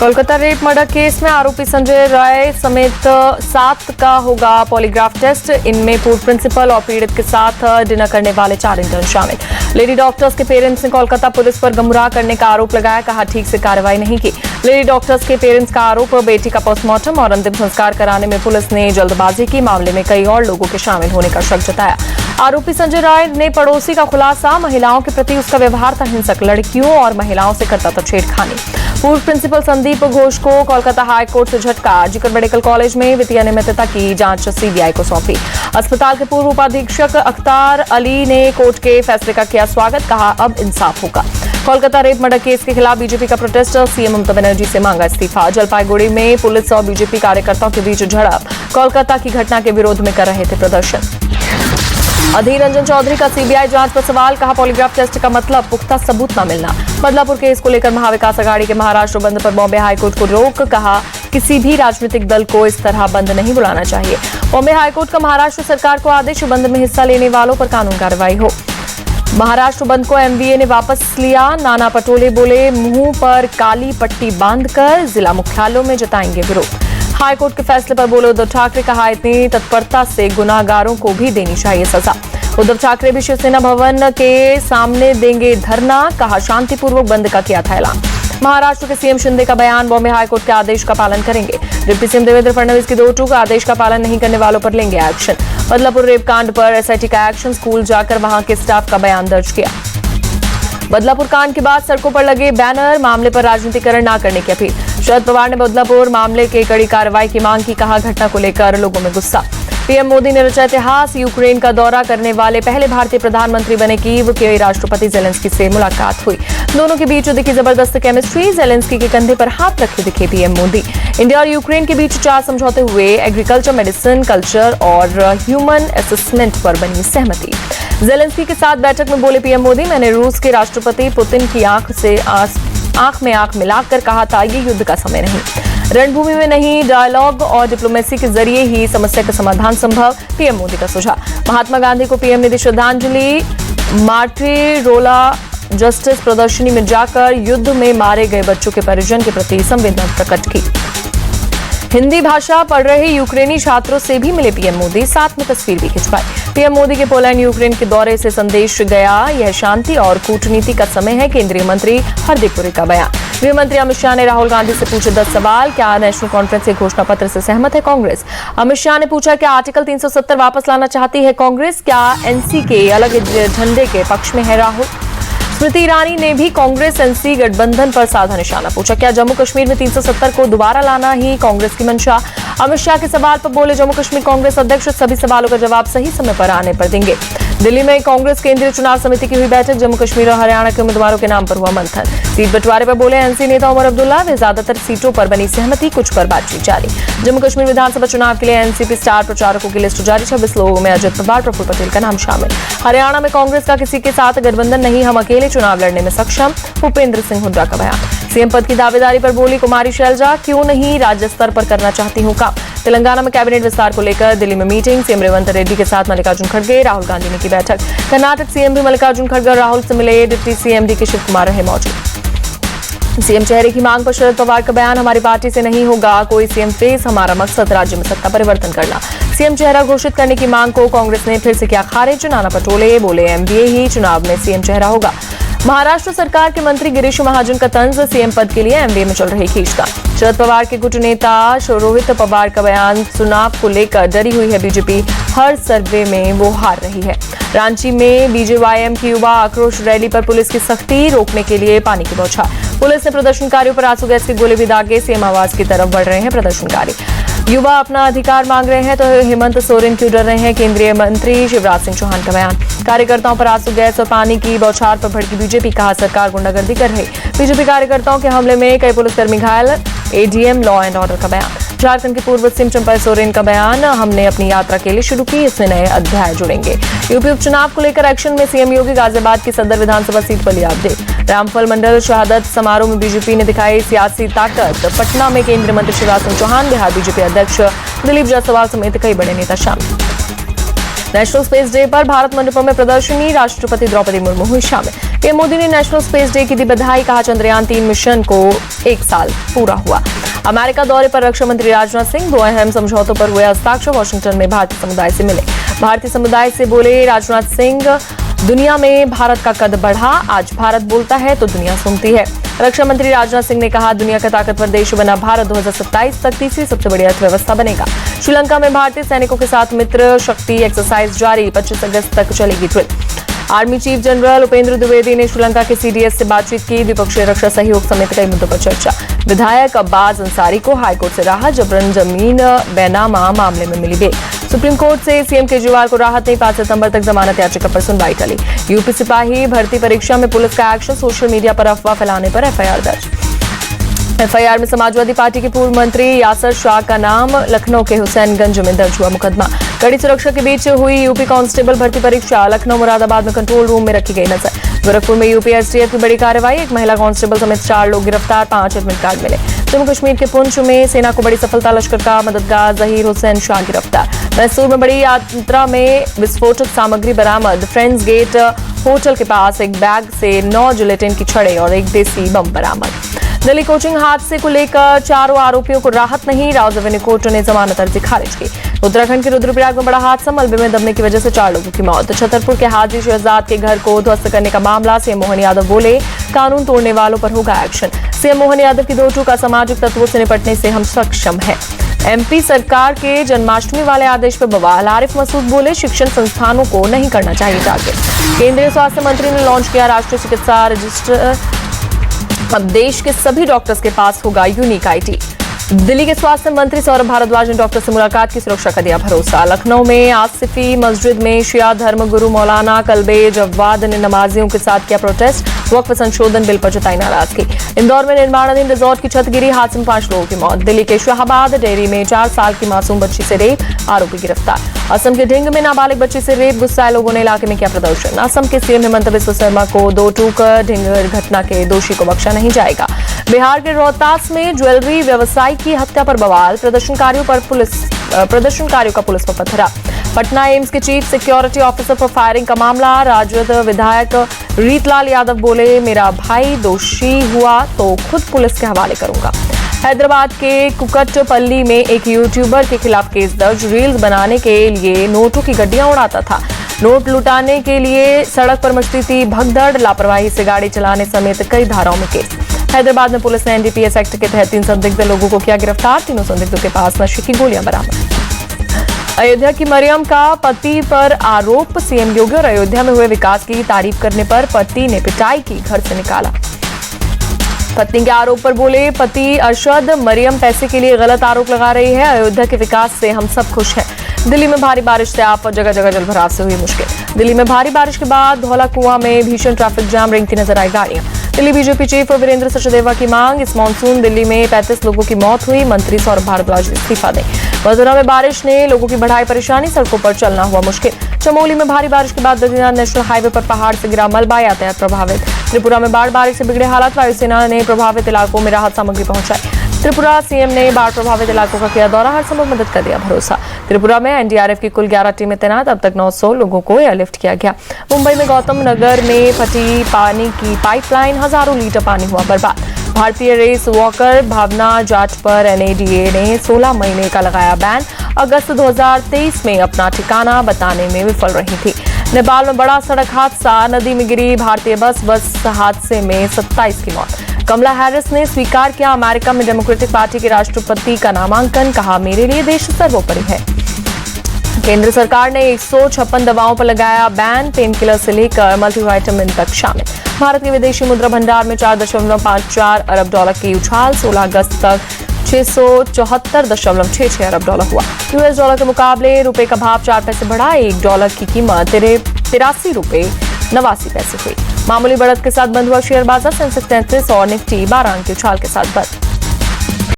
Kolkata rape murder case में आरोपी संजय राय समेत 7 का होगा पॉलीग्राफ टेस्ट। इनमें पूर्व प्रिंसिपल और पीड़ित के साथ डिनर करने वाले 4 इंटर्न शामिल। लेडी डॉक्टर्स के पेरेंट्स ने कोलकाता पुलिस पर गुमराह करने का आरोप लगाया, कहा ठीक से कार्रवाई नहीं की। लेडी डॉक्टर्स के पेरेंट्स का आरोप, बेटी का पोस्टमार्टम और अंतिम संस्कार कराने में पुलिस ने जल्दबाजी की। मामले में कई और लोगों के शामिल होने का शक जताया। आरोपी संजय राय ने पड़ोसी का खुलासा, महिलाओं के प्रति उसका व्यवहार था हिंसक, लड़कियों और महिलाओं से करता था छेड़खानी। पूर्व प्रिंसिपल संदीप घोष को कोलकाता हाई कोर्ट से झटका। जिकर मेडिकल कॉलेज में वित्तीय अनियमितता की जांच सीबीआई को सौंपी। अस्पताल के पूर्व उपाधीक्षक अख्तार अली ने कोर्ट के फैसले का किया स्वागत, कहा अब इंसाफ होगा। कोलकाता रेप मर्डर केस के खिलाफ बीजेपी का प्रोटेस्ट, सीएम ममता बनर्जी से मांगा इस्तीफा। जलपाईगुड़ी में पुलिस और बीजेपी कार्यकर्ताओं के बीच झड़प, कोलकाता की घटना के विरोध में कर रहे थे प्रदर्शन। अधीर रंजन चौधरी का सीबीआई जांच पर सवाल, कहा पॉलीग्राफ टेस्ट का मतलब पुख्ता सबूत न मिलना। बदलापुर केस को लेकर महाविकास अघाड़ी के महाराष्ट्र बंद पर बॉम्बे हाईकोर्ट को रोक, कहा किसी भी राजनीतिक दल को इस तरह बंद नहीं बुलाना चाहिए। बॉम्बे हाईकोर्ट का महाराष्ट्र सरकार को आदेश, बंद में हिस्सा लेने वालों पर कानून कार्रवाई हो। महाराष्ट्र बंद को एमवीए ने वापस लिया। नाना पटोले बोले मुंह पर काली पट्टी बांधकर जिला मुख्यालयों में जताएंगे विरोध। हाईकोर्ट के फैसले पर बोले उद्धव ठाकरे, कहा इतनी तत्परता से गुनाहगारों को भी देनी चाहिए सजा। उद्धव ठाकरे भी शिवसेना भवन के सामने देंगे धरना, कहा शांतिपूर्वक बंद का किया था ऐलान। महाराष्ट्र के सीएम शिंदे का बयान, बॉम्बे हाईकोर्ट के आदेश का पालन करेंगे। डिप्टी सीएम देवेंद्र फडणवीस की 2 टूक, आदेश का पालन नहीं करने वालों पर लेंगे एक्शन। बदलापुर रेप कांड पर एसआईटी का एक्शन, स्कूल जाकर वहां के स्टाफ का बयान दर्ज किया। बदलापुर कांड के बाद सड़कों पर लगे बैनर, मामले पर राजनीतिकरण न करने की अपील। शरद पवार ने बदलापुर मामले के कड़ी कार्रवाई की मांग की, कहा घटना को लेकर लोगों में गुस्सा। पीएम मोदी ने रचा इतिहास, यूक्रेन का दौरा करने वाले पहले भारतीय प्रधानमंत्री बने। कीव के राष्ट्रपति जेलेंस्की से मुलाकात हुई, दोनों के बीच दिखी जबरदस्त केमिस्ट्री। जेलेंस्की के कंधे पर हाथ रखे दिखे पीएम मोदी। इंडिया और यूक्रेन के बीच 4 समझौते हुए, एग्रीकल्चर, मेडिसिन, कल्चर और ह्यूमन असेसमेंट पर बनी सहमति। जेलेंस्की के साथ बैठक में बोले पीएम मोदी, मैंने रूस के राष्ट्रपति पुतिन की आंख में आंख मिलाकर कहा था ये युद्ध का समय नहीं, रणभूमि में नहीं, डायलॉग और डिप्लोमेसी के जरिए ही समस्या का समाधान संभव। पीएम मोदी का सुझाव। महात्मा गांधी को पीएम ने दी श्रद्धांजलि। मार्टिरोला जस्टिस प्रदर्शनी में जाकर युद्ध में मारे गए बच्चों के परिजन के प्रति संवेदना प्रकट की। हिंदी भाषा पढ़ रहे यूक्रेनी छात्रों से भी मिले पीएम मोदी, साथ में तस्वीर भी खिंचवाई। पीएम मोदी के पोलैंड यूक्रेन के दौरे से संदेश गया, यह शांति और कूटनीति का समय है। केंद्रीय मंत्री हरदीप पुरी का बयान। गृह मंत्री अमित शाह ने राहुल गांधी से पूछे 10 सवाल, क्या नेशनल कॉन्फ्रेंस के घोषणा पत्र से सहमत है कांग्रेस। अमित शाह ने पूछा क्या आर्टिकल 370 वापस लाना चाहती है कांग्रेस, क्या एनसी के अलग झंडे के पक्ष में है राहुल। स्मृति ईरानी ने भी कांग्रेस एनसी गठबंधन पर साधा निशाना, पूछा क्या जम्मू कश्मीर में 370 को दोबारा लाना ही कांग्रेस की मंशा। अमित शाह के सवाल पर बोले जम्मू कश्मीर कांग्रेस अध्यक्ष सभी सवालों का जवाब सही समय पर आने पर देंगे। दिल्ली में कांग्रेस केंद्रीय चुनाव समिति की हुई बैठक, जम्मू कश्मीर और हरियाणा के उम्मीदवारों के नाम पर हुआ मंथन। सीट बंटवारे पर बोले एनसी नेता उमर अब्दुल्ला, वे ज्यादातर सीटों पर बनी सहमति, कुछ पर बातचीत जारी। जम्मू कश्मीर विधानसभा चुनाव के लिए एनसीपी स्टार प्रचारकों की लिस्ट जारी, 26 लोगों में अजित पवार, प्रफुल्ल पटेल का नाम शामिल। हरियाणा में कांग्रेस का किसी के साथ गठबंधन नहीं, हम अकेले चुनाव लड़ने में सक्षम, भूपेंद्र सिंह हुड्डा का बयान। सीएम पद की दावेदारी पर बोली कुमारी शैलजा, क्यों नहीं राज्य स्तर पर करना चाहती हूं काम। तेलंगाना में कैबिनेट विस्तार को लेकर दिल्ली में मीटिंग, सीएम रेवंत रेड्डी के साथ मल्लिकार्जुन खड़गे, राहुल गांधी ने की बैठक। कर्नाटक सीएम भी मल्लिकार्जुन खड़गे और राहुल से मिले, deputy CM DK Shivakumar रहे मौजूद। सीएम चेहरे की मांग पर शरद पवार का बयान, हमारी पार्टी से नहीं होगा कोई सीएम फेस, हमारा मकसद राज्य में सत्ता परिवर्तन करना। सीएम चेहरा घोषित करने की मांग को कांग्रेस ने फिर से किया खारिज। नाना पटोले बोले एमवीए ही चुनाव में सीएम चेहरा होगा। महाराष्ट्र सरकार के मंत्री गिरीश महाजन का तंज, सीएम पद के लिए एमवीए में चल रही खींचतान। शरद पवार के गुट नेता रोहित पवार का बयान, चुनाव को लेकर डरी हुई है बीजेपी, हर सर्वे में वो हार रही है। रांची में बीजेवाईएम की युवा आक्रोश रैली पर पुलिस की सख्ती, रोकने के लिए पानी की बौछार। पुलिस ने प्रदर्शनकारियों पर आंसू गैस के गोले भी दागे, सीएम आवास की तरफ बढ़ रहे हैं प्रदर्शनकारी। युवा अपना अधिकार मांग रहे हैं तो हेमंत सोरेन क्यों डर रहे हैं, केंद्रीय मंत्री शिवराज सिंह चौहान का बयान। कार्यकर्ताओं पर आंसू गैस और पानी की बौछार पर भड़की बीजेपी, कहा सरकार गुंडागर्दी कर रही। बीजेपी कार्यकर्ताओं के हमले में कई पुलिसकर्मी घायल, एडीएम लॉ एंड ऑर्डर का बयान। झारखंड के पूर्व सीएम चंपा सोरेन का बयान, हमने अपनी यात्रा के लिए शुरू की, इसमें नए अध्याय जुड़ेंगे। यूपी उपचुनाव को लेकर एक्शन में सीएम योगी, गाजियाबाद की सदर विधानसभा सीट पर लिया अपडेट। रामफल मंडल शहादत समारोह में बीजेपी ने दिखाई सियासी ताकत। पटना में केंद्रीय मंत्री शिवराज सिंह चौहान, बिहार बीजेपी अध्यक्ष दिलीप जायसवाल समेत कई बड़े नेता शामिल। नेशनल स्पेस डे पर भारत मंडपम में प्रदर्शनी, राष्ट्रपति द्रौपदी मुर्मू हुई शामिल। पीएम मोदी ने नेशनल स्पेस डे की दी बधाई, कहा चंद्रयान 3 मिशन को 1 साल पूरा हुआ। अमेरिका दौरे पर रक्षा मंत्री राजनाथ सिंह 2 अहम समझौतों पर हुए हस्ताक्षर, वॉशिंगटन में भारतीय समुदाय से मिले। भारतीय समुदाय से बोले राजनाथ सिंह, दुनिया में भारत का कद बढ़ा, आज भारत बोलता है तो दुनिया सुनती है। रक्षा मंत्री राजनाथ सिंह ने कहा, दुनिया का ताकतवर देश बना भारत 2027 तक तीसरी सबसे बड़ी अर्थव्यवस्था बनेगा। श्रीलंका में भारतीय सैनिकों के साथ मित्र शक्ति एक्सरसाइज जारी, 25 अगस्त तक चलेगी drill. Army chief general Upendra Dwivedi ने श्रीलंका के सीडीएस से बातचीत की, द्विपक्षीय रक्षा सहयोग समेत कई मुद्दों पर चर्चा। विधायक अब्बास अंसारी को हाईकोर्ट से राहत, जबरन जमीन बेनामा मामले में मिली बेल। सुप्रीम कोर्ट से सीएम केजरीवाल को राहत नहीं, 5 सितंबर तक जमानत याचिका पर सुनवाई टली। यूपी सिपाही भर्ती परीक्षा में पुलिस का एक्शन, सोशल मीडिया पर अफवाह फैलाने पर एफआईआर दर्ज। एफआईआर में समाजवादी पार्टी के पूर्व मंत्री यासर शाह का नाम, लखनऊ के हुसैनगंज में दर्ज हुआ मुकदमा। कड़ी सुरक्षा के बीच हुई यूपी कांस्टेबल भर्ती परीक्षा, लखनऊ मुरादाबाद में कंट्रोल रूम में रखी गई नजर। गोरखपुर में यूपी एसटीएफ की बड़ी कार्रवाई, एक महिला कांस्टेबल समेत 4 लोग गिरफ्तार, 5 एडमिट कार्ड मिले। जम्मू कश्मीर के पुंछ में सेना को बड़ी सफलता, लश्कर का मददगार जहीर हुसैन शाह गिरफ्तार। मैसूर में बड़ी यात्रा में विस्फोटक सामग्री बरामद, फ्रेंड्स गेट होटल के पास एक बैग से 9 जिलेटिन की छड़ें और एक देसी बम बरामद। दिल्ली कोचिंग हादसे को लेकर 4 आरोपियों को राहत नहीं, राव रेवेन्यू कोर्ट ने जमानत अर्जी खारिज की। उत्तराखंड के रुद्रप्रयाग में बड़ा हादसा, मलबे में दबने की वजह से 4 लोगों की मौत। छतरपुर के हाजी शहजाद के घर को ध्वस्त करने का मामला, सीएम मोहन यादव बोले कानून तोड़ने वालों पर होगा एक्शन। सीएम मोहन यादव की 2 टूक असामाजिक तत्वों से निपटने से हम सक्षम हैं। एमपी सरकार के जन्माष्टमी वाले आदेश पर बवाल, आरिफ मसूद बोले शिक्षण संस्थानों को नहीं करना चाहिए टारगेट। केंद्रीय स्वास्थ्य मंत्री ने लॉन्च किया राष्ट्रीय चिकित्सा रजिस्टर, अब देश के सभी डॉक्टर्स के पास होगा यूनिक आईडी। दिल्ली के स्वास्थ्य मंत्री सौरभ भारद्वाज ने डॉक्टर से मुलाकात की, सुरक्षा का दिया भरोसा। लखनऊ में आसिफी मस्जिद में शिया धर्मगुरु मौलाना कल्बे जव्वाद ने नमाजियों के साथ किया प्रोटेस्ट, वक्फ संशोधन बिल पर जताई नाराजगी। इंदौर में निर्माणाधीन रिजॉर्ट की छत गिरी, हादसे में 5 लोगों की मौत। दिल्ली के शाहबाद डेयरी में 4 साल की मासूम बच्ची से रेप, आरोपी गिरफ्तार। असम के ढिंग में नाबालिग बच्ची से रेप, गुस्साए लोगों ने इलाके में किया प्रदर्शन। असम के सीएम हेमंत बिस्वा शर्मा को 2 टूक ढिंग घटना के दोषी को बख्शा नहीं जाएगा। बिहार के रोहतास में ज्वेलरी व्यवसायी की हत्या पर बवाल, प्रदर्शनकारियों का पुलिस पर पथरा। पटना एम्स के चीफ सिक्योरिटी ऑफिसर पर फायरिंग का मामला, राजद विधायक रीतलाल यादव बोले मेरा भाई दोषी हुआ तो खुद पुलिस के हवाले करूंगा। हैदराबाद के कुकटपल्ली में एक यूट्यूबर के खिलाफ केस दर्ज, रील्स बनाने के लिए नोटों की गड्डियां उड़ाता था। नोट लुटाने के लिए सड़क पर मचती थी भगदड़, लापरवाही से गाड़ी चलाने समेत कई धाराओं में केस। हैदराबाद में पुलिस ने एनडीपीएस एक्ट के तहत 3 संदिग्ध लोगों को किया गिरफ्तार, 3 संदिग्धों के पास नशे की गोलियां बरामद। अयोध्या की मरियम का पति पर आरोप, सीएम योगी और अयोध्या में हुए विकास की तारीफ करने पर पति ने पिटाई की, घर से निकाला। पत्नी के आरोप पर बोले पति अरशद, मरियम पैसे के लिए गलत आरोप लगा रही है, अयोध्या के विकास से हम सब खुश हैं। दिल्ली में भारी बारिश से आफत, जगह जगह जलभराव से हुई मुश्किल। दिल्ली में भारी बारिश के बाद धौला कुआं में भीषण ट्रैफिक जाम, रेंगती नजर आई गाड़ियां। दिल्ली बीजेपी चीफ वीरेंद्र सचदेवा की मांग, इस मानसून दिल्ली में 35 लोगों की मौत हुई, मंत्री सौरभ भारद्वाज इस्तीफा दें। मथुरा में बारिश ने लोगों की बढ़ाई परेशानी, सड़कों पर चलना हुआ मुश्किल। चमोली में भारी बारिश के बाद बद्रीनाथ नेशनल हाईवे पर पहाड़ से गिरा मलबा, यातायात प्रभावित। त्रिपुरा में बाढ़ बारिश से बिगड़े हालात, वायुसेना ने प्रभावित इलाकों में राहत सामग्री पहुंचाई। त्रिपुरा सीएम ने बाढ़ प्रभावित इलाकों का किया दौरा, हर संभव मदद का दिया भरोसा। त्रिपुरा में एनडीआरएफ की कुल 11 टीमें तैनात, अब तक 900 लोगों को एयरलिफ्ट किया गया। मुंबई में गौतम नगर में फटी पानी की पाइपलाइन, हजारों लीटर पानी हुआ बर्बाद। भारतीय रेस वॉकर भावना जाट पर एनएडीए ने 16 महीने का लगाया बैन, अगस्त 2023 में अपना ठिकाना बताने में विफल रही थी। नेपाल में बड़ा सड़क हादसा, नदी में गिरी भारतीय बस हादसे में 27 की मौत। कमला हैरिस ने स्वीकार किया अमेरिका में डेमोक्रेटिक पार्टी के राष्ट्रपति का नामांकन, कहा मेरे लिए देश सर्वोपरि है। केंद्र सरकार ने 156 दवाओं पर लगाया बैन, पेन किलर से लेकर मल्टीविटामिन तक शामिल। भारत के विदेशी मुद्रा भंडार में $4.54 अरब की उछाल, 16 अगस्त तक $674.66 अरब हुआ। यूएस डॉलर के मुकाबले रुपए का भाव 4 पैसे बढ़ा, $1 की कीमत $83.89 हुई। मामूली बढ़त के साथ बंद हुआ शेयर बाजार, सेंसेक्स 33 और निफ्टी 12 अंक की उछाल के साथ बंद।